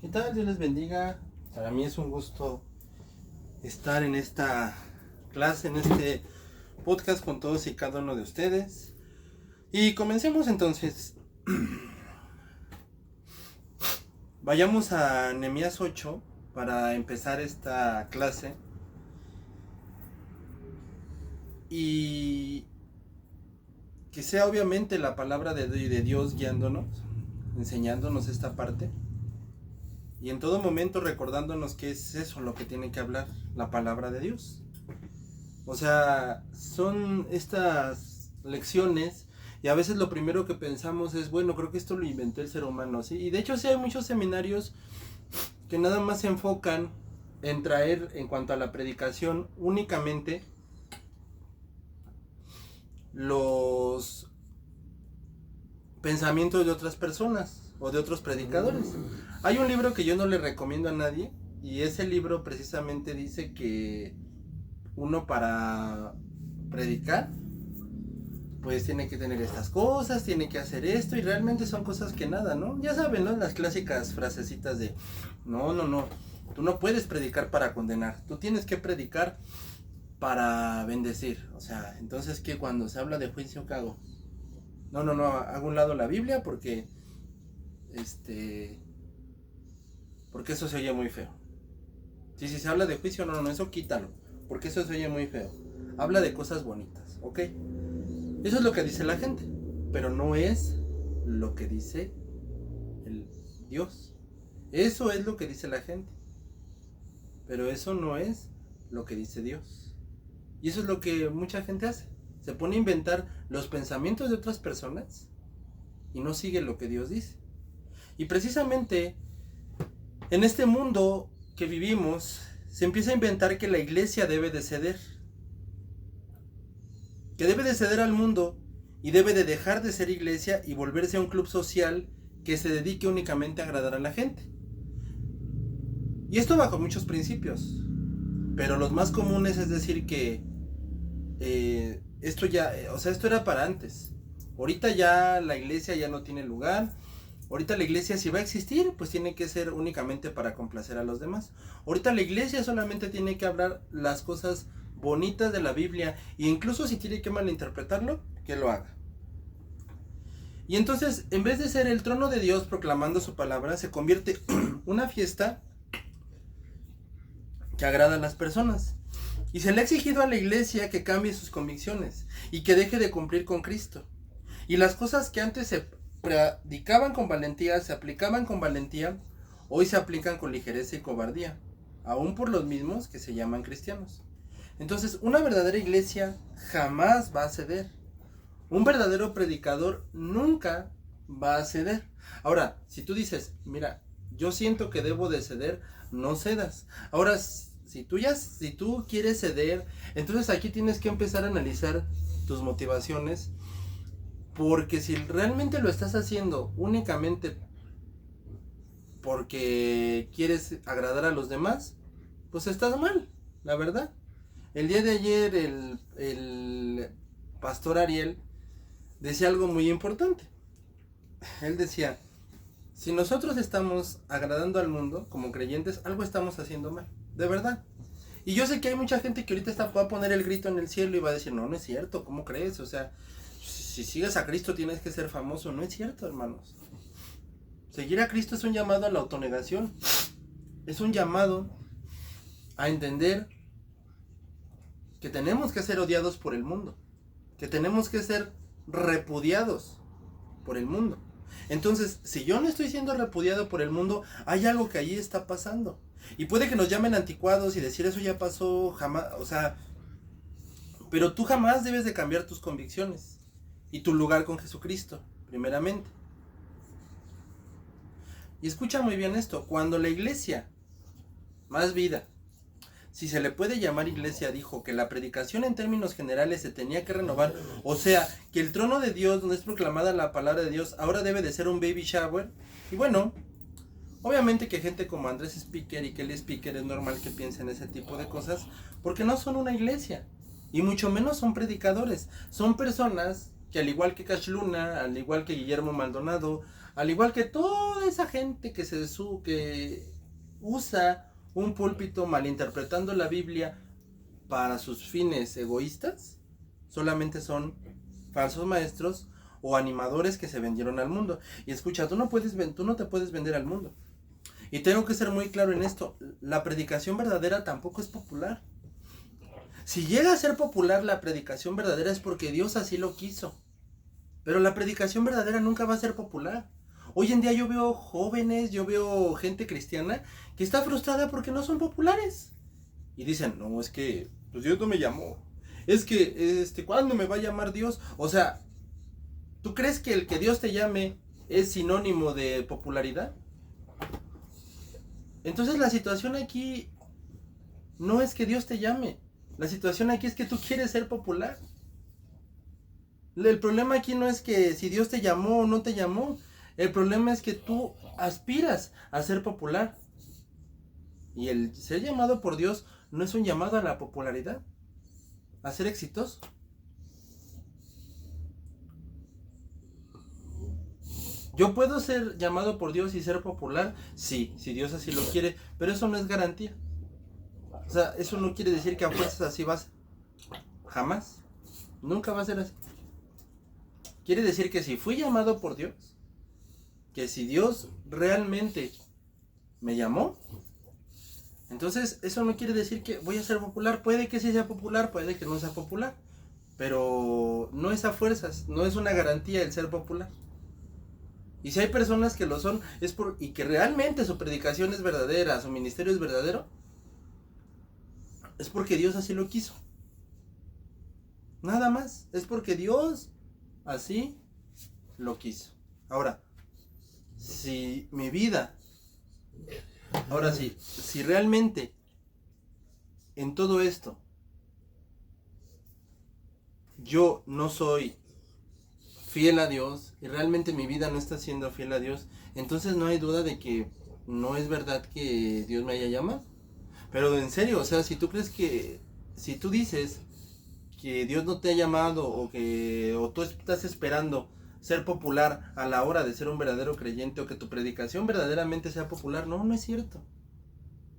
¿Qué tal? Dios les bendiga. Para mí es un gusto estar en esta clase, en este podcast con todos y cada uno de ustedes. Y comencemos entonces. Vayamos a Nehemías 8 para empezar esta clase. Y que sea obviamente la palabra de Dios guiándonos, enseñándonos esta parte. Y en todo momento recordándonos que es eso lo que tiene que hablar la palabra de Dios. O sea, son estas lecciones y a veces lo primero que pensamos es, bueno, creo que esto lo inventó el ser humano, ¿sí? Y de hecho sí hay muchos seminarios que nada más se enfocan en traer, en cuanto a la predicación, únicamente los pensamientos de otras personas o de otros predicadores. Hay un libro que yo no le recomiendo a nadie y ese libro precisamente dice que uno para predicar pues tiene que tener estas cosas, tiene que hacer esto y realmente son cosas que nada, ¿no? Ya saben, ¿no? Las clásicas frasecitas de no, tú no puedes predicar para condenar, tú tienes que predicar para bendecir. O sea, entonces que cuando se habla de juicio, ¿qué hago? No, hago un lado la Biblia porque porque eso se oye muy feo. Si se habla de juicio, no, eso quítalo, porque eso se oye muy feo. Habla de cosas bonitas, ¿ok? Eso es lo que dice la gente, pero no es lo que dice el Dios. Eso es lo que dice la gente, pero eso no es lo que dice Dios. Y eso es lo que mucha gente hace. Se pone a inventar los pensamientos de otras personas y no sigue lo que Dios dice. Y precisamente en este mundo que vivimos se empieza a inventar que la iglesia debe de ceder. Que debe de ceder al mundo y debe de dejar de ser iglesia y volverse a un club social que se dedique únicamente a agradar a la gente. Y esto bajo muchos principios, pero los más comunes es decir que esto era para antes. Ahorita ya la iglesia ya no tiene lugar. Ahorita la iglesia, si va a existir, pues tiene que ser únicamente para complacer a los demás. Ahorita la iglesia solamente tiene que hablar las cosas bonitas de la Biblia, e incluso si tiene que malinterpretarlo, que lo haga. Y entonces, en vez de ser el trono de Dios proclamando su palabra, se convierte una fiesta que agrada a las personas. Y se le ha exigido a la iglesia que cambie sus convicciones y que deje de cumplir con Cristo. Y las cosas que antes se predicaban con valentía, se aplicaban con valentía, hoy se aplican con ligereza y cobardía, aún por los mismos que se llaman cristianos. Entonces, una verdadera iglesia jamás va a ceder. Un verdadero predicador nunca va a ceder. Ahora, si tú dices, mira, yo siento que debo de ceder, no cedas. Ahora, si tú quieres ceder, entonces aquí tienes que empezar a analizar tus motivaciones, porque si realmente lo estás haciendo únicamente porque quieres agradar a los demás, pues estás mal, la verdad. El día de ayer el pastor Ariel decía algo muy importante. Él decía, si nosotros estamos agradando al mundo como creyentes, algo estamos haciendo mal, de verdad. Y yo sé que hay mucha gente que ahorita va a poner el grito en el cielo y va a decir, no es cierto, ¿cómo crees? O sea, si sigues a Cristo tienes que ser famoso. No es cierto, hermanos. Seguir a Cristo es un llamado a la autonegación. Es un llamado a entender que tenemos que ser odiados por el mundo, que tenemos que ser repudiados por el mundo. Entonces, si yo no estoy siendo repudiado por el mundo, hay algo que allí está pasando. Y puede que nos llamen anticuados y decir eso ya pasó, jamás, o sea, pero tú jamás debes de cambiar tus convicciones y tu lugar con Jesucristo, primeramente. Y escucha muy bien esto, cuando la iglesia, Más Vida, si se le puede llamar iglesia, dijo que la predicación en términos generales se tenía que renovar, o sea, que el trono de Dios, donde es proclamada la palabra de Dios, ahora debe de ser un baby shower. Y bueno, obviamente que gente como Andrés Speaker y Kelly Speaker es normal que piensen ese tipo de cosas, porque no son una iglesia, y mucho menos son predicadores, son personas que al igual que Cash Luna, al igual que Guillermo Maldonado, al igual que toda esa gente que usa un púlpito malinterpretando la Biblia para sus fines egoístas, solamente son falsos maestros o animadores que se vendieron al mundo. Y escucha, tú no te puedes vender al mundo. Y tengo que ser muy claro en esto, la predicación verdadera tampoco es popular. Si llega a ser popular la predicación verdadera es porque Dios así lo quiso. Pero la predicación verdadera nunca va a ser popular. Hoy en día yo veo jóvenes, yo veo gente cristiana que está frustrada porque no son populares. Y dicen, no, es que pues Dios no me llamó. Es que, ¿cuándo me va a llamar Dios? O sea, ¿tú crees que el que Dios te llame es sinónimo de popularidad? Entonces la situación aquí no es que Dios te llame. La situación aquí es que tú quieres ser popular. El problema aquí no es que si Dios te llamó o no te llamó. El problema es que tú aspiras a ser popular. Y el ser llamado por Dios no es un llamado a la popularidad, a ser exitoso. ¿Yo puedo ser llamado por Dios y ser popular? Sí, si Dios así lo quiere, pero eso no es garantía. O sea, eso no quiere decir que a fuerzas así va a ser. Jamás. Nunca va a ser así. Quiere decir que si fui llamado por Dios, que si Dios realmente me llamó, entonces eso no quiere decir que voy a ser popular. Puede que sí sea popular, puede que no sea popular, pero no es a fuerzas, no es una garantía el ser popular. Y si hay personas que lo son, y que realmente su predicación es verdadera, su ministerio es verdadero, es porque Dios así lo quiso. Nada más, es porque Dios así lo quiso. Ahora, si mi vida, si realmente en todo esto yo no soy fiel a Dios y realmente mi vida no está siendo fiel a Dios, entonces no hay duda de que no es verdad que Dios me haya llamado. Pero en serio, o sea, si tú dices que Dios no te ha llamado o tú estás esperando ser popular a la hora de ser un verdadero creyente o que tu predicación verdaderamente sea popular, no es cierto.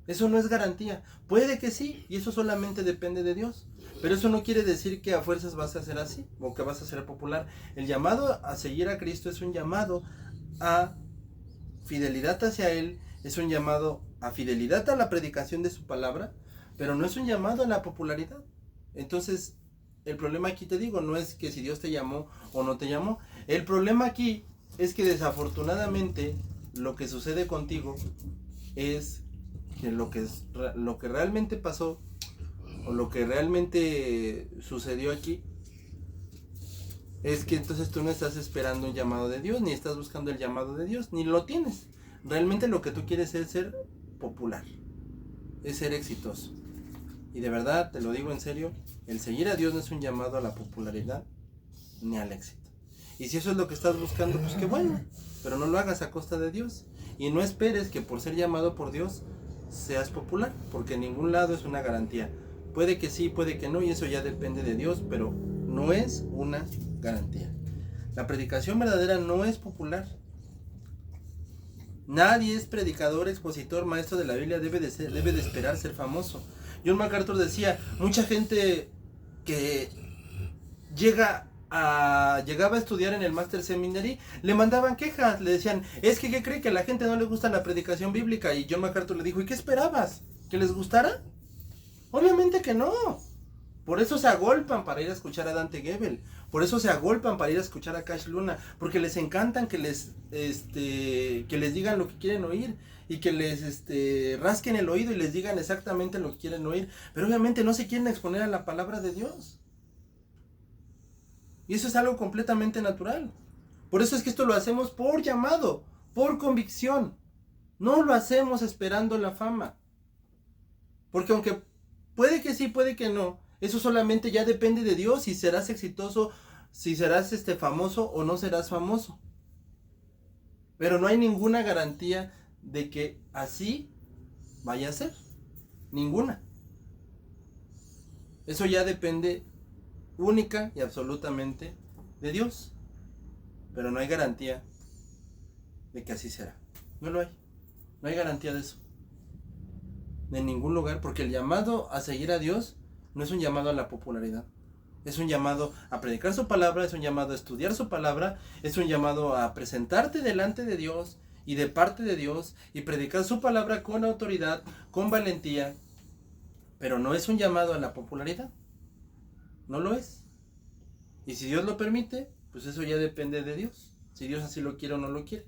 Eso no es garantía. Puede que sí, y eso solamente depende de Dios. Pero eso no quiere decir que a fuerzas vas a ser así o que vas a ser popular. El llamado a seguir a Cristo es un llamado a fidelidad hacia Él, es un llamado a fidelidad a la predicación de su palabra, pero no es un llamado a la popularidad. Entonces, el problema aquí, te digo, no es que si Dios te llamó o no te llamó. El problema aquí es que desafortunadamente lo que sucede contigo es que lo que realmente pasó o lo que realmente sucedió aquí es que entonces tú no estás esperando un llamado de Dios, ni estás buscando el llamado de Dios, ni lo tienes. Realmente lo que tú quieres es ser popular, es ser exitoso. Y de verdad, te lo digo en serio, el seguir a Dios no es un llamado a la popularidad ni al éxito. Y si eso es lo que estás buscando, pues qué bueno, pero no lo hagas a costa de Dios. Y no esperes que por ser llamado por Dios seas popular, porque en ningún lado es una garantía. Puede que sí, puede que no, y eso ya depende de Dios, pero no es una garantía. La predicación verdadera no es popular. Nadie es predicador, expositor, maestro de la Biblia, debe de esperar ser famoso. John MacArthur decía, mucha gente que llegaba a estudiar en el Master Seminary, le mandaban quejas, le decían, es que ¿qué cree? Que a la gente no le gusta la predicación bíblica. Y John MacArthur le dijo, ¿y qué esperabas? ¿Que les gustara? Obviamente que no. Por eso se agolpan para ir a escuchar a Dante Gebel. Por eso se agolpan para ir a escuchar a Cash Luna. Porque les encantan que les digan lo que quieren oír. Y que les rasquen el oído y les digan exactamente lo que quieren oír. Pero obviamente no se quieren exponer a la palabra de Dios. Y eso es algo completamente natural. Por eso es que esto lo hacemos por llamado, por convicción. No lo hacemos esperando la fama. Porque aunque puede que sí, puede que no, eso solamente ya depende de Dios si serás exitoso, si serás famoso o no serás famoso. Pero no hay ninguna garantía de que así vaya a ser. Ninguna. Eso ya depende única y absolutamente de Dios, pero no hay garantía de que así será. No lo hay. No hay garantía de eso. En ningún lugar, porque el llamado a seguir a Dios no es un llamado a la popularidad. Es un llamado a predicar su palabra, es un llamado a estudiar su palabra, es un llamado a presentarte delante de Dios y de parte de Dios y predicar su palabra con autoridad, con valentía, pero no es un llamado a la popularidad. No lo es. Y si Dios lo permite, pues eso ya depende de Dios. Si Dios así lo quiere o no lo quiere.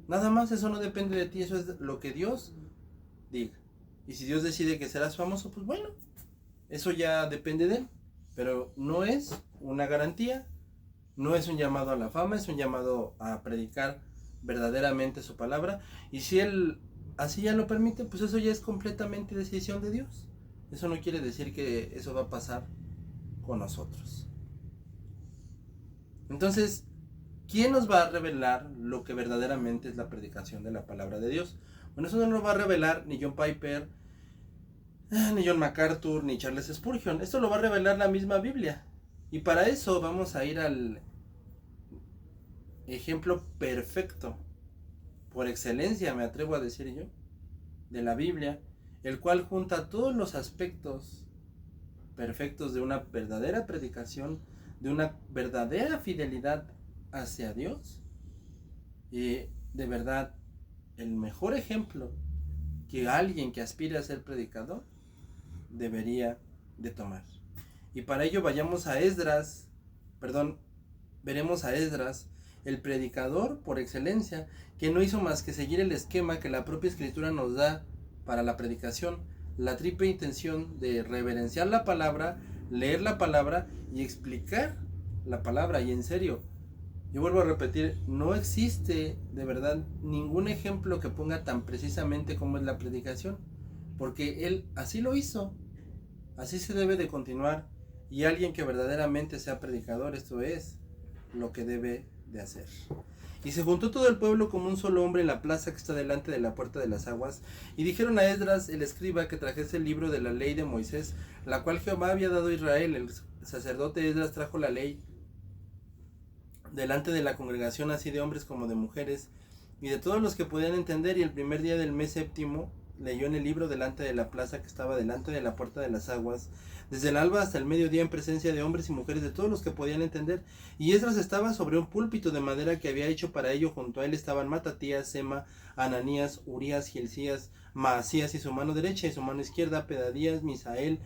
Nada más, eso no depende de ti, eso es lo que Dios diga. Y si Dios decide que serás famoso, pues bueno, eso ya depende de Él. Pero no es una garantía, no es un llamado a la fama, es un llamado a predicar verdaderamente su palabra. Y si Él así ya lo permite, pues eso ya es completamente decisión de Dios. Eso no quiere decir que eso va a pasar con nosotros. Entonces, ¿quién nos va a revelar lo que verdaderamente es la predicación de la palabra de Dios? Bueno, eso no lo va a revelar ni John Piper, ni John MacArthur, ni Charles Spurgeon. Esto lo va a revelar la misma Biblia. Y para eso vamos a ir al ejemplo perfecto, por excelencia me atrevo a decir yo, de la Biblia, el cual junta todos los aspectos perfectos de una verdadera predicación, de una verdadera fidelidad hacia Dios. Y de verdad, el mejor ejemplo que alguien que aspire a ser predicador debería de tomar. Y para ello veremos a Esdras, el predicador por excelencia, que no hizo más que seguir el esquema que la propia Escritura nos da para la predicación, la triple intención de reverenciar la palabra, leer la palabra y explicar la palabra. Y en serio, yo vuelvo a repetir, no existe de verdad ningún ejemplo que ponga tan precisamente cómo es la predicación, porque él así lo hizo, así se debe de continuar. Y alguien que verdaderamente sea predicador, esto es lo que debe de hacer. Y se juntó todo el pueblo como un solo hombre en la plaza que está delante de la puerta de las aguas, y dijeron a Esdras el escriba que trajese el libro de la ley de Moisés, la cual Jehová había dado a Israel. El sacerdote Esdras trajo la ley delante de la congregación, así de hombres como de mujeres, y de todos los que podían entender, y el primer día del mes séptimo leyó en el libro delante de la plaza que estaba delante de la puerta de las aguas, desde el alba hasta el mediodía, en presencia de hombres y mujeres, de todos los que podían entender. Y Esdras estaba sobre un púlpito de madera que había hecho para ello. Junto a él estaban Matatías, Sema, Ananías, Urías, Gilcías, Maasías y su mano derecha, y su mano izquierda Pedadías, Misael,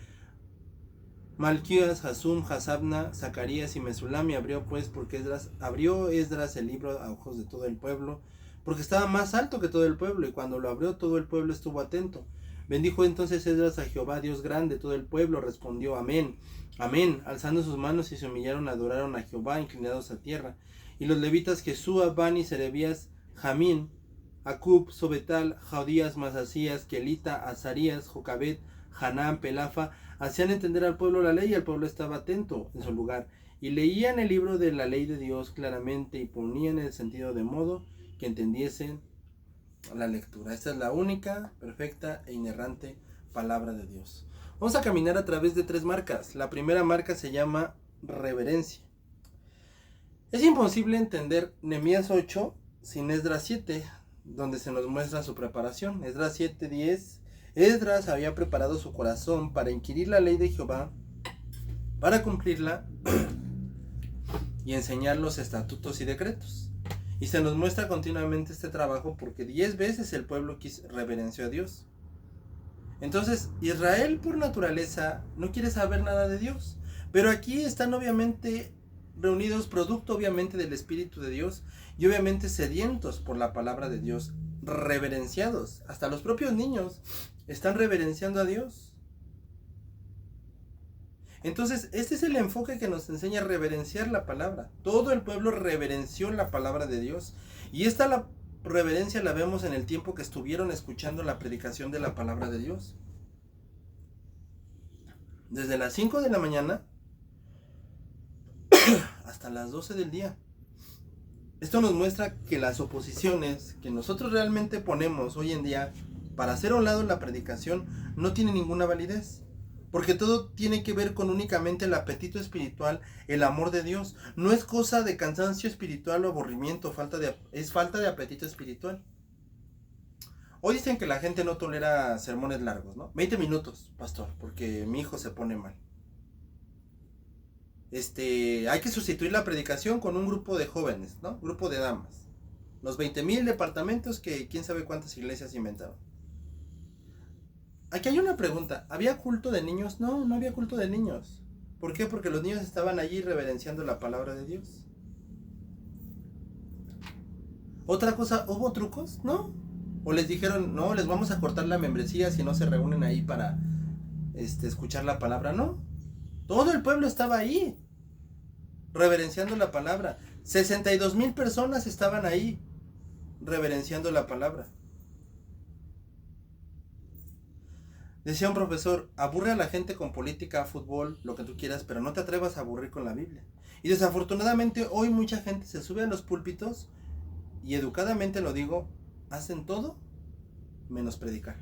Malquías, Hasum, Hasabna, Zacarías y Mesulam. Y abrió Esdras el libro a ojos de todo el pueblo, porque estaba más alto que todo el pueblo, y cuando lo abrió todo el pueblo estuvo atento. Bendijo entonces Esdras a Jehová, Dios grande. Todo el pueblo respondió amén, amén, alzando sus manos, y se humillaron, adoraron a Jehová, inclinados a tierra. Y los levitas Jesúa, Bani, Serebías, Jamín, Acub, Sobetal, Jodías, Masasías, Kelita, Azarías, Jocabet, Hanán, Pelafa, hacían entender al pueblo la ley, y el pueblo estaba atento en su lugar, y leían el libro de la ley de Dios claramente, y ponían el sentido de modo que entendiesen la lectura. Esta es la única, perfecta e inerrante palabra de Dios. Vamos a caminar a través de 3 marcas. La primera marca se llama reverencia. Es imposible entender Nehemías 8 sin Esdras 7, donde se nos muestra su preparación. Esdras 7:10. Esdras había preparado su corazón para inquirir la ley de Jehová, para cumplirla y enseñar los estatutos y decretos. Y se nos muestra continuamente este trabajo porque 10 veces el pueblo reverenció a Dios. Entonces, Israel por naturaleza no quiere saber nada de Dios. Pero aquí están obviamente reunidos, producto obviamente del Espíritu de Dios, y obviamente sedientos por la palabra de Dios, reverenciados. Hasta los propios niños están reverenciando a Dios. Entonces, este es el enfoque que nos enseña a reverenciar la palabra. Todo el pueblo reverenció la palabra de Dios. Y esta reverencia la vemos en el tiempo que estuvieron escuchando la predicación de la palabra de Dios. Desde las 5 de la mañana hasta las 12 del día. Esto nos muestra que las oposiciones que nosotros realmente ponemos hoy en día para hacer a un lado la predicación no tienen ninguna validez. Porque todo tiene que ver con únicamente el apetito espiritual, el amor de Dios. No es cosa de cansancio espiritual o aburrimiento, es falta de apetito espiritual. Hoy dicen que la gente no tolera sermones largos, ¿no? 20 minutos, pastor, porque mi hijo se pone mal. Hay que sustituir la predicación con un grupo de jóvenes, ¿no? Grupo de damas. Los 20,000 departamentos que quién sabe cuántas iglesias inventaron. Aquí hay una pregunta. ¿Había culto de niños? No, no había culto de niños. ¿Por qué? Porque los niños estaban allí reverenciando la palabra de Dios. ¿Otra cosa? ¿Hubo trucos? No. O les dijeron, no, les vamos a cortar la membresía si no se reúnen ahí para escuchar la palabra. No. Todo el pueblo estaba ahí, reverenciando la palabra. 62,000 personas estaban ahí, reverenciando la palabra. Decía un profesor, aburre a la gente con política, fútbol, lo que tú quieras, pero no te atrevas a aburrir con la Biblia. Y desafortunadamente hoy mucha gente se sube a los púlpitos y educadamente lo digo, hacen todo menos predicar.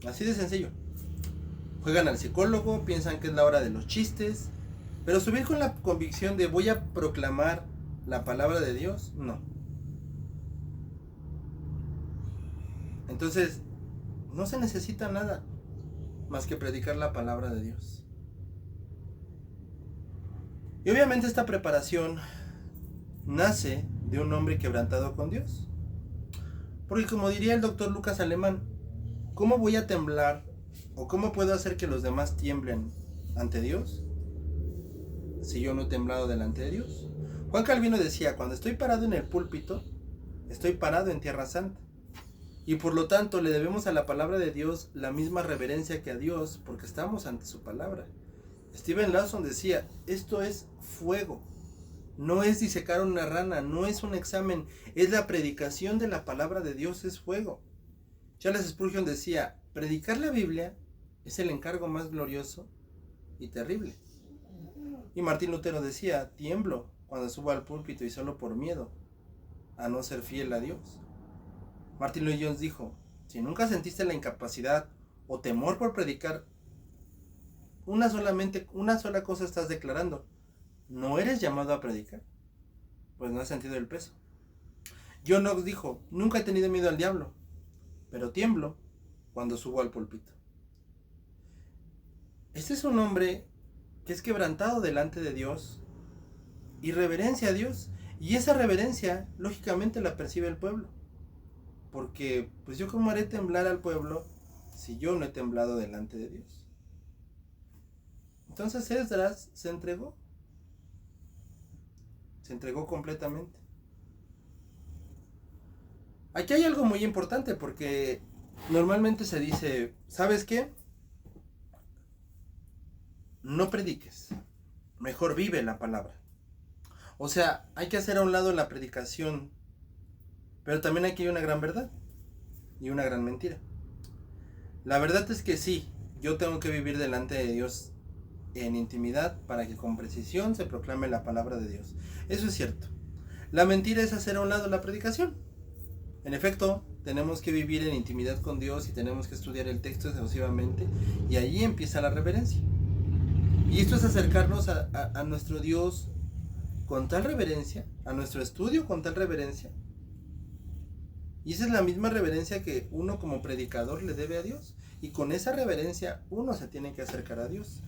Así de sencillo. Juegan al psicólogo, piensan que es la hora de los chistes, pero subir con la convicción de voy a proclamar la palabra de Dios, no. Entonces, no se necesita nada más que predicar la palabra de Dios. Y obviamente esta preparación nace de un hombre quebrantado con Dios. Porque como diría el doctor Lucas Alemán, ¿cómo voy a temblar o cómo puedo hacer que los demás tiemblen ante Dios si yo no he temblado delante de Dios? Juan Calvino decía, cuando estoy parado en el púlpito, estoy parado en tierra santa. Y por lo tanto le debemos a la palabra de Dios la misma reverencia que a Dios, porque estamos ante su palabra. Stephen Lawson decía, esto es fuego. No es disecar una rana, no es un examen, es la predicación de la palabra de Dios, es fuego. Charles Spurgeon decía, predicar la Biblia es el encargo más glorioso y terrible. Y Martín Lutero decía, tiemblo cuando subo al púlpito y solo por miedo a no ser fiel a Dios. Martin Lloyd Jones dijo, si nunca sentiste la incapacidad o temor por predicar, una sola cosa estás declarando, no eres llamado a predicar, pues no has sentido el peso. John Knox dijo, nunca he tenido miedo al diablo, pero tiemblo cuando subo al púlpito. Este es un hombre que es quebrantado delante de Dios y reverencia a Dios, y esa reverencia lógicamente la percibe el pueblo, porque pues yo cómo haré temblar al pueblo si yo no he temblado delante de Dios. Entonces Esdras se entregó completamente. Aquí hay algo muy importante, porque normalmente se dice, ¿sabes qué? No prediques, mejor vive la palabra. O sea, hay que hacer a un lado la predicación, pero también aquí hay una gran verdad y una gran mentira. La verdad es que sí, yo tengo que vivir delante de Dios en intimidad para que con precisión se proclame la palabra de Dios. Eso es cierto. La mentira es hacer a un lado la predicación. En efecto, tenemos que vivir en intimidad con Dios y tenemos que estudiar el texto exhaustivamente, y ahí empieza la reverencia. Y esto es acercarnos a nuestro Dios con tal reverencia, a nuestro estudio con tal reverencia. Y esa es la misma reverencia que uno como predicador le debe a Dios. Y con esa reverencia uno se tiene que acercar a Dios.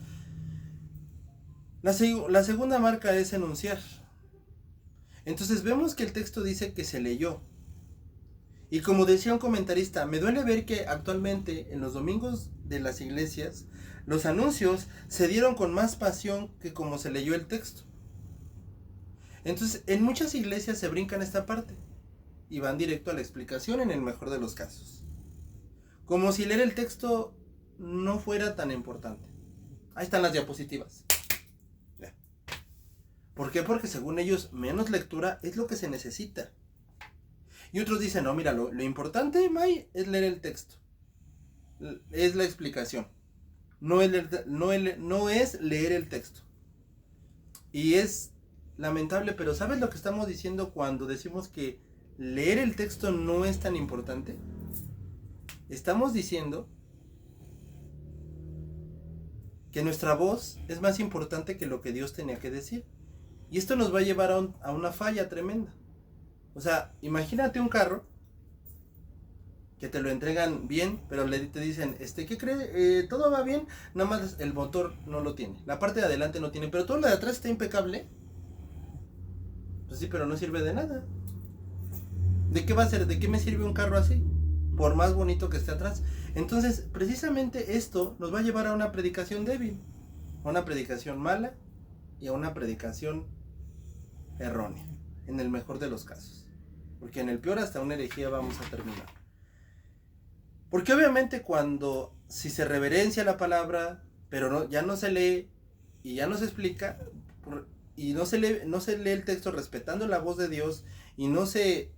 La segunda marca es enunciar. Entonces vemos que el texto dice que se leyó. Y como decía un comentarista, me duele ver que actualmente en los domingos de las iglesias los anuncios se dieron con más pasión que como se leyó el texto. Entonces en muchas iglesias se brincan esta parte y van directo a la explicación en el mejor de los casos. Como si leer el texto no fuera tan importante. Ahí están las diapositivas. Ya. ¿Por qué? Porque según ellos menos lectura es lo que se necesita. Y otros dicen, no, mira, lo importante, May, es leer el texto. Es la explicación. No es leer el texto. Y es lamentable, pero ¿sabes lo que estamos diciendo cuando decimos que leer el texto no es tan importante? Estamos diciendo que nuestra voz es más importante que lo que Dios tenía que decir. Y esto nos va a llevar a una falla tremenda. O sea, imagínate un carro que te lo entregan bien, pero te dicen, ¿qué cree? Todo va bien, nada más el motor no lo tiene. La parte de adelante no tiene, pero todo lo de atrás está impecable. Pues sí, pero no sirve de nada. ¿De qué va a ser? ¿De qué me sirve un carro así? Por más bonito que esté atrás. Entonces, precisamente esto nos va a llevar a una predicación débil, a una predicación mala y a una predicación errónea, en el mejor de los casos. Porque en el peor hasta una herejía vamos a terminar. Porque obviamente si se reverencia la palabra, pero ya no se lee y ya no se explica, y no se lee el texto respetando la voz de Dios, y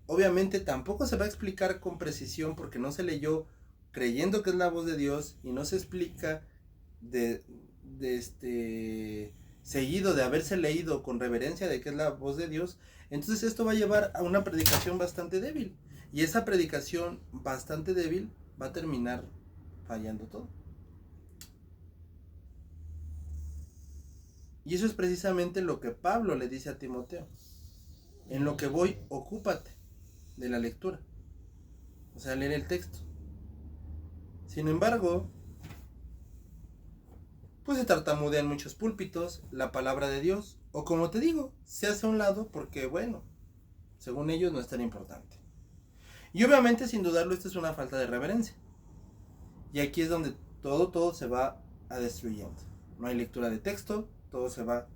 obviamente tampoco se va a explicar con precisión porque no se leyó creyendo que es la voz de Dios, y no se explica seguido de haberse leído con reverencia de que es la voz de Dios. Entonces esto va a llevar a una predicación bastante débil, y esa predicación bastante débil va a terminar fallando todo. Y eso es precisamente lo que Pablo le dice a Timoteo: en lo que voy, ocúpate de la lectura, o sea, leer el texto. Sin embargo, pues se tartamudea en muchos púlpitos la palabra de Dios, o como te digo, se hace a un lado porque, bueno, según ellos no es tan importante. Y obviamente, sin dudarlo, esto es una falta de reverencia. Y aquí es donde todo se va a destruyendo. No hay lectura de texto, todo se va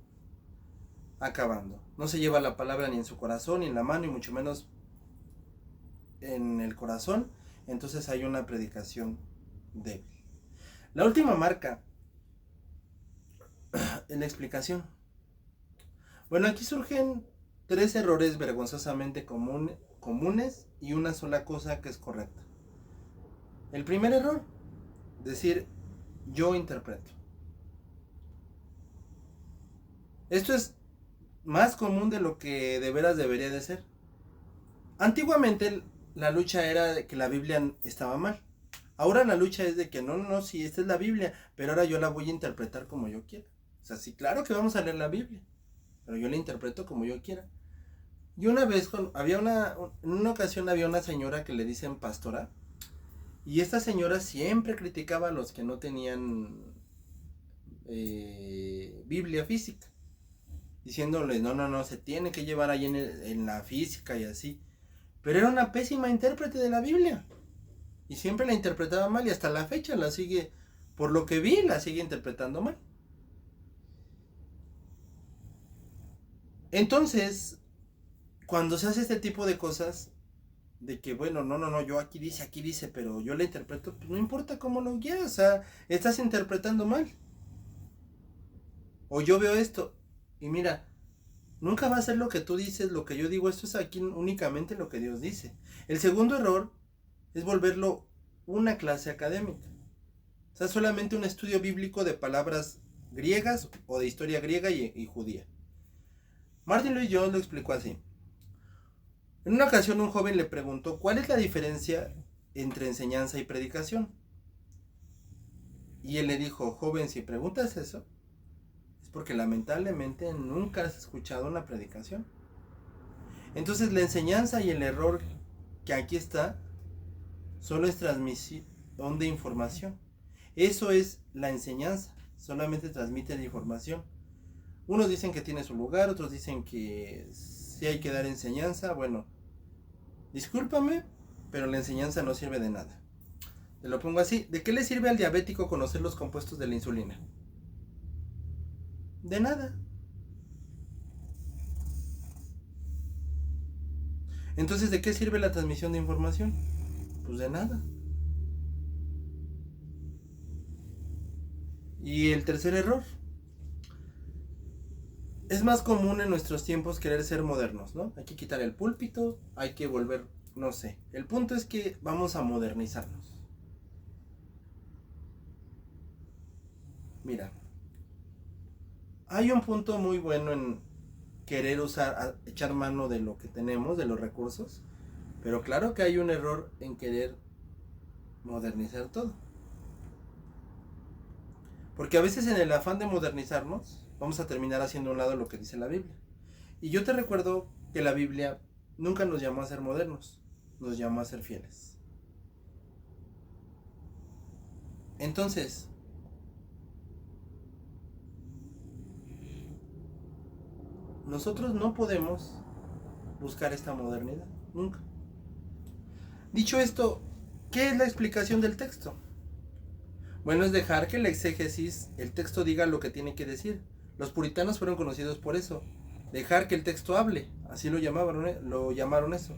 acabando. No se lleva la palabra ni en su corazón, ni en la mano, y mucho menos en el corazón. Entonces hay una predicación débil. La última marca en la explicación. Bueno, aquí surgen 3 errores vergonzosamente comunes y una sola cosa que es correcta. El primer error: decir yo interpreto. Esto es más común de lo que de veras debería de ser. Antiguamente la lucha era de que la Biblia estaba mal. Ahora la lucha es de que no, sí, esta es la Biblia, pero ahora yo la voy a interpretar como yo quiera. O sea, sí, claro que vamos a leer la Biblia, pero yo la interpreto como yo quiera. Y una vez, en una ocasión había una señora que le dicen pastora, y esta señora siempre criticaba a los que no tenían Biblia física, diciéndoles, no, se tiene que llevar ahí en la física y así. Pero era una pésima intérprete de la Biblia, y siempre la interpretaba mal, y hasta la fecha por lo que vi, la sigue interpretando mal. Entonces, cuando se hace este tipo de cosas, de que bueno, no, yo aquí dice, pero yo la interpreto, pues no importa cómo lo quieras, o sea, estás interpretando mal. O yo veo esto, y mira, nunca va a ser lo que tú dices, lo que yo digo, esto es aquí únicamente lo que Dios dice. El segundo error es volverlo una clase académica. O sea, solamente un estudio bíblico de palabras griegas o de historia griega y judía. Martin Lloyd-Jones lo explicó así. En una ocasión un joven le preguntó cuál es la diferencia entre enseñanza y predicación. Y él le dijo: joven, si preguntas eso, es porque lamentablemente nunca has escuchado una predicación. Entonces la enseñanza y el error que aquí está solo es transmisión de información. Eso es la enseñanza, solamente transmite la información. Unos dicen que tiene su lugar, otros dicen que sí hay que dar enseñanza. Bueno, discúlpame, pero la enseñanza no sirve de nada. Te lo pongo así: ¿de qué le sirve al diabético conocer los compuestos de la insulina? De nada. Entonces, ¿de qué sirve la transmisión de información? Pues de nada. Y el tercer error: es más común en nuestros tiempos querer ser modernos, ¿no? Hay que quitar el púlpito, hay que volver, no sé. El punto es que vamos a modernizarnos. Mira, hay un punto muy bueno en querer echar mano de lo que tenemos, de los recursos, pero claro que hay un error en querer modernizar todo. Porque a veces en el afán de modernizarnos, vamos a terminar haciendo a un lado lo que dice la Biblia. Y yo te recuerdo que la Biblia nunca nos llamó a ser modernos, nos llamó a ser fieles. Entonces, nosotros no podemos buscar esta modernidad, nunca. Dicho esto, ¿qué es la explicación del texto? Bueno, es dejar que el exégesis, el texto diga lo que tiene que decir. Los puritanos fueron conocidos por eso, dejar que el texto hable, así lo llamaron eso.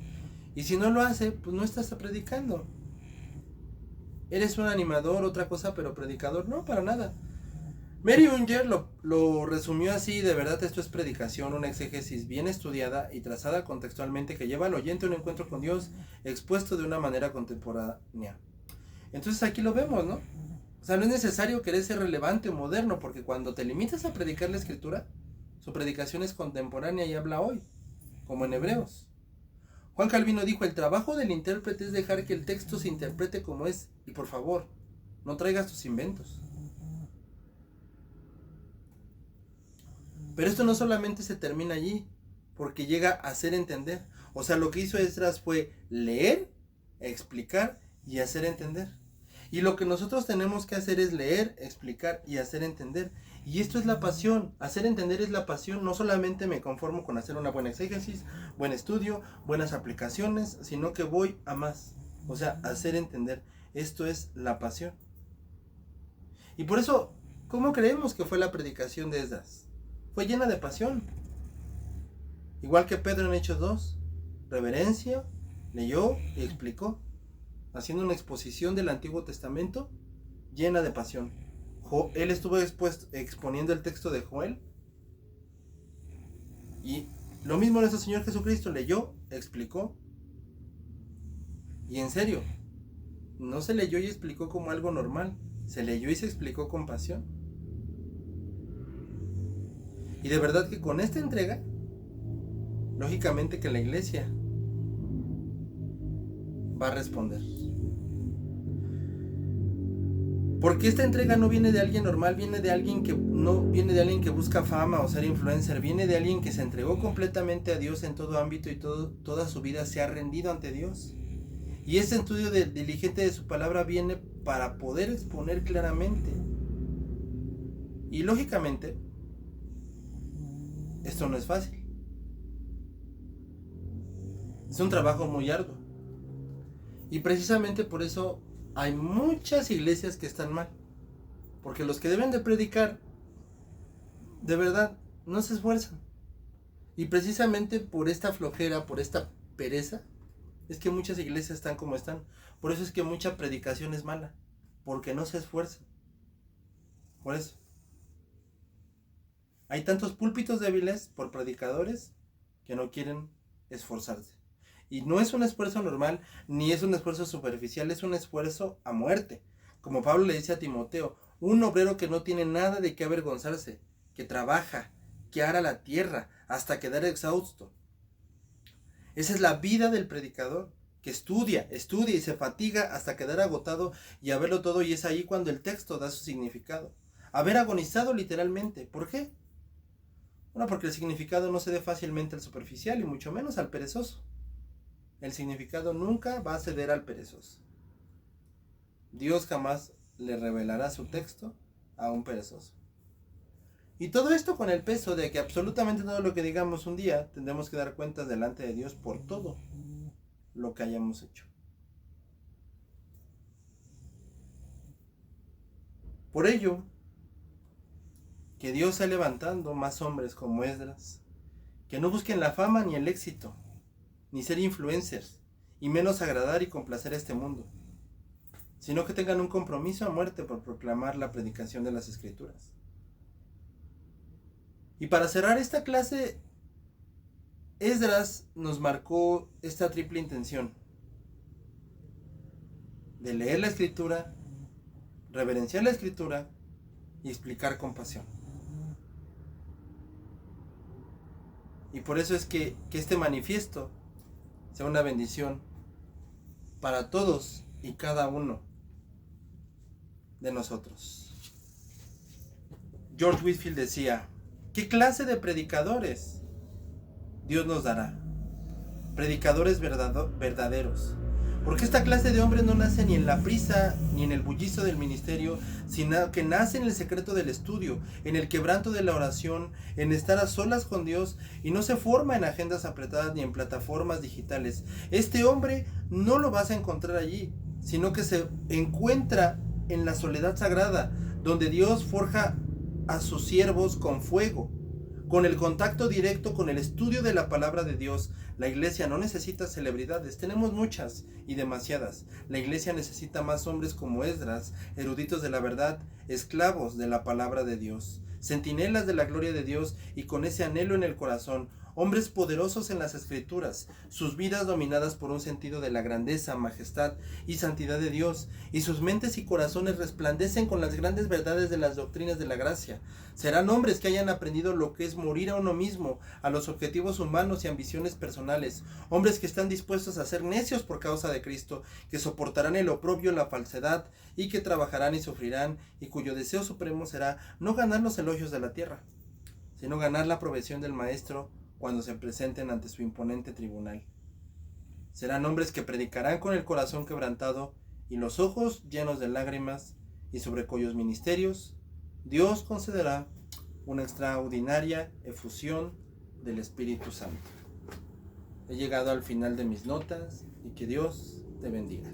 Y si no lo hace, pues no estás predicando. Eres un animador, otra cosa, pero predicador no, para nada. Mary Unger lo resumió así: de verdad esto es predicación, una exégesis bien estudiada y trazada contextualmente que lleva al oyente a un encuentro con Dios expuesto de una manera contemporánea. Entonces aquí lo vemos, ¿no? O sea, no es necesario querer ser relevante o moderno, porque cuando te limitas a predicar la escritura, su predicación es contemporánea y habla hoy, como en Hebreos. Juan Calvino dijo: el trabajo del intérprete es dejar que el texto se interprete como es, y por favor, no traigas tus inventos. Pero esto no solamente se termina allí, porque llega a hacer entender. O sea, lo que hizo Esdras fue leer, explicar y hacer entender. Y lo que nosotros tenemos que hacer es leer, explicar y hacer entender. Y esto es la pasión. Hacer entender es la pasión. No solamente me conformo con hacer una buena exégesis, buen estudio, buenas aplicaciones, sino que voy a más. O sea, hacer entender. Esto es la pasión. Y por eso, ¿cómo creemos que fue la predicación de Esdras? Fue llena de pasión. Igual que Pedro en Hechos 2. Reverencia, leyó y explicó, haciendo una exposición del Antiguo Testamento llena de pasión. Él estuvo exponiendo el texto de Joel. Y lo mismo nuestro Señor Jesucristo: leyó, explicó. Y en serio, no se leyó y explicó como algo normal, se leyó y se explicó con pasión. Y de verdad que con esta entrega, lógicamente que la iglesia va a responder. Porque esta entrega no viene de alguien normal, viene de alguien que busca fama o ser influencer, viene de alguien que se entregó completamente a Dios en todo ámbito y toda su vida se ha rendido ante Dios. Y este estudio diligente de su palabra viene para poder exponer claramente. Y lógicamente, esto no es fácil. Es un trabajo muy arduo. Y precisamente por eso hay muchas iglesias que están mal. Porque los que deben de predicar, de verdad, no se esfuerzan. Y precisamente por esta flojera, por esta pereza, es que muchas iglesias están como están. Por eso es que mucha predicación es mala. Porque no se esfuerzan. Por eso. Hay tantos púlpitos débiles por predicadores que no quieren esforzarse. Y no es un esfuerzo normal, ni es un esfuerzo superficial, es un esfuerzo a muerte. Como Pablo le dice a Timoteo: un obrero que no tiene nada de qué avergonzarse, que trabaja, que ara la tierra hasta quedar exhausto. Esa es la vida del predicador, que estudia y se fatiga hasta quedar agotado y a verlo todo, y es ahí cuando el texto da su significado. Haber agonizado literalmente. ¿Por qué? Bueno, porque el significado no se dé fácilmente al superficial y mucho menos al perezoso. El significado nunca va a ceder al perezoso. Dios jamás le revelará su texto a un perezoso. Y todo esto con el peso de que absolutamente todo lo que digamos un día tendremos que dar cuentas delante de Dios por todo lo que hayamos hecho. Por ello, que Dios está levantando más hombres como Esdras, que no busquen la fama ni el éxito, ni ser influencers, y menos agradar y complacer a este mundo, sino que tengan un compromiso a muerte por proclamar la predicación de las Escrituras. Y para cerrar esta clase, Esdras nos marcó esta triple intención: de leer la Escritura, reverenciar la Escritura y explicar con pasión. Y por eso es que este manifiesto sea una bendición para todos y cada uno de nosotros. George Whitefield decía: ¿qué clase de predicadores Dios nos dará? Predicadores verdaderos. Porque esta clase de hombres no nace ni en la prisa ni en el bullicio del ministerio, sino que nace en el secreto del estudio, en el quebranto de la oración, en estar a solas con Dios, y no se forma en agendas apretadas ni en plataformas digitales. Este hombre no lo vas a encontrar allí, sino que se encuentra en la soledad sagrada, donde Dios forja a sus siervos con fuego, con el contacto directo, con el estudio de la palabra de Dios. La iglesia no necesita celebridades, tenemos muchas y demasiadas. La iglesia necesita más hombres como Esdras, eruditos de la verdad, esclavos de la palabra de Dios, centinelas de la gloria de Dios y con ese anhelo en el corazón, hombres poderosos en las escrituras, sus vidas dominadas por un sentido de la grandeza, majestad y santidad de Dios, y sus mentes y corazones resplandecen con las grandes verdades de las doctrinas de la gracia. Serán hombres que hayan aprendido lo que es morir a uno mismo, a los objetivos humanos y ambiciones personales, hombres que están dispuestos a ser necios por causa de Cristo, que soportarán el oprobio, la falsedad, y que trabajarán y sufrirán, y cuyo deseo supremo será no ganar los elogios de la tierra, sino ganar la aprobación del Maestro cuando se presenten ante su imponente tribunal. Serán hombres que predicarán con el corazón quebrantado y los ojos llenos de lágrimas, y sobre cuyos ministerios Dios concederá una extraordinaria efusión del Espíritu Santo. He llegado al final de mis notas y que Dios te bendiga.